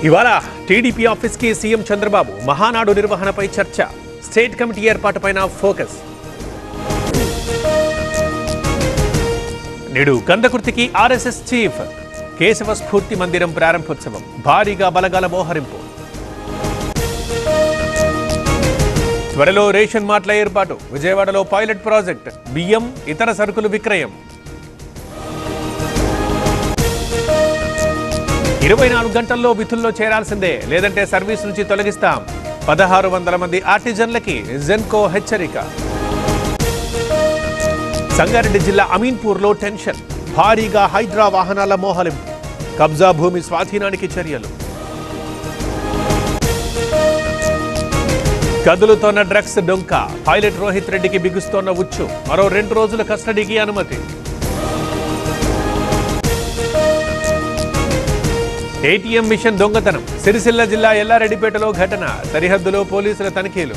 ఇవాళ టీడీపీ ఆఫీస్కి సీఎం చంద్రబాబు మహానాడు నిర్వహణపై చర్చ, స్టేట్ కమిటీ ఏర్పాటుపైన ఫోకస్. నేడు కందకుర్తికి ఆర్ఎస్ఎస్ చీఫ్, కేశవ స్ఫూర్తి మందిరం ప్రారంభోత్సవం, భారీగా బలగాల మోహరింపు. త్వరలో రేషన్ మార్ట్ల ఏర్పాటు, విజయవాడలో పైలట్ ప్రాజెక్ట్, బియ్యం ఇతర సరుకులు విక్రయం. 24 గంటల్లో విధుల్లో చేరాల్సిందే, లేదంటే సర్వీస్ నుంచి తొలగిస్తాం. 1600 మంది ఆర్టిజన్లకి జెన్కో హెచ్చరిక. సంగారెడ్డి జిల్లా అమీన్పూర్లో టెన్షన్, భారీగా హైడ్రా వాహనాల మోహరింపు, కబ్జా భూమి స్వాధీనానికి చర్యలు. కదులుతోన్న డ్రగ్స్ డొంక, పైలట్ రోహిత్ రెడ్డికి బిగుస్తోన్న ఉచ్చు, మరో 2 రోజుల కస్టడీకి అనుమతి. ఏటీఎం మిషన్ దొంగతనం, సిరిసిల్ల జిల్లా ఎల్లారెడ్డిపేటలో ఘటన, సరిహద్దులో పోలీసుల తనిఖీలు.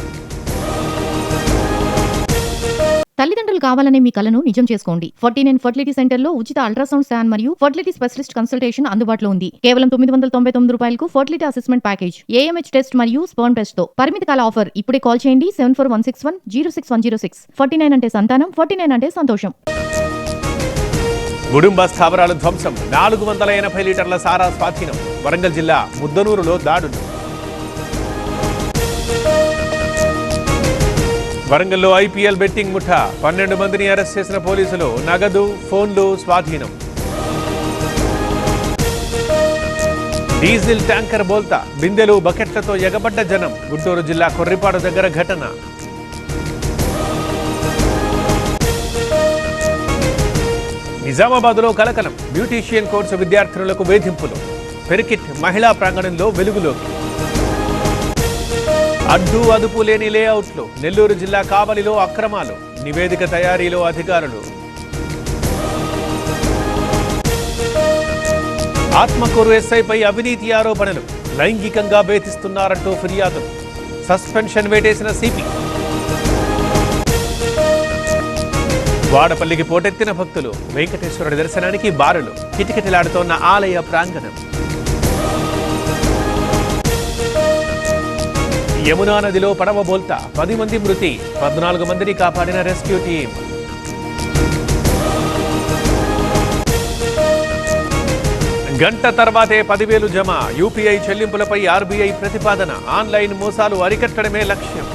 తల్లిదండ్రులు కావాలనే మీ కలను నిజం చేసుకోండి. 49 ఫర్టిలిటీ సెంటర్ లో ఉచిత అల్ట్రాసౌండ్ స్కాన్ మరియు ఫర్టిలిటీ స్పెషలిస్ట్ కన్సల్టేషన్ అందుబాటులో ఉంది. కేవలం 999 రూపాయలకు fertility assessment package, AMH test మరియు స్పర్మ్ టెస్ట్ తో. పరిమిత కాల ఆఫర్. ఇప్పుడే కాల్ చేయండి 7416106106. 49 అంటే సంతానం, 49 అంటే సంతోషం. గుడుంబ స్థావరాల ధ్వంసం, 480 లీటర్ల సారా స్వాధీనం, వరంగల్ జిల్లా ముద్దనూరులో దాడులు. వరంగల్లో ఐపీఎల్ బెట్టింగ్ ముఠా, 12 మందిని అరెస్ట్ చేసిన పోలీసులు, నగదు ఫోన్లు స్వాధీనం. డీజిల్ ట్యాంకర్ బోల్తా, బిందెలు బకెట్లతో ఎగబడ్డ జనం, గుంటూరు జిల్లా కొర్రిపాడు దగ్గర ఘటన. నిజామాబాద్లో కలకలం, బ్యూటీషియన్ కోర్సు విద్యార్థినులకు వేధింపులు, పెరికిట్ మహిళా ప్రాంగణంలో వెలుగులోకి. అడ్డు అదుపు లేని లేఅవుట్లు, నెల్లూరు జిల్లా కావలిలో అక్రమాలు, నివేదిక తయారీలో అధికారులు. ఆత్మకూరు ఎస్ఐపై అవినీతి ఆరోపణలు, లైంగికంగా వేధిస్తున్నారంటూ ఫిర్యాదులు, సస్పెన్షన్ వేటేసిన సిపి. వాడపల్లికి పోటెత్తిన భక్తులు, వెంకటేశ్వరుడి దర్శనానికి బారులు, కిటకిటలాడుతోన్న ఆలయ ప్రాంగణం. యమునా నదిలో పడవ బోల్తా, 10 మంది మృతి, 14 మందిని కాపాడిన రెస్క్యూ టీం. గంట తర్వాతే 10,000 జమ, యూపీఐ చెల్లింపులపై ఆర్బీఐ ప్రతిపాదన, ఆన్లైన్ మోసాలు అరికట్టడమే లక్ష్యం.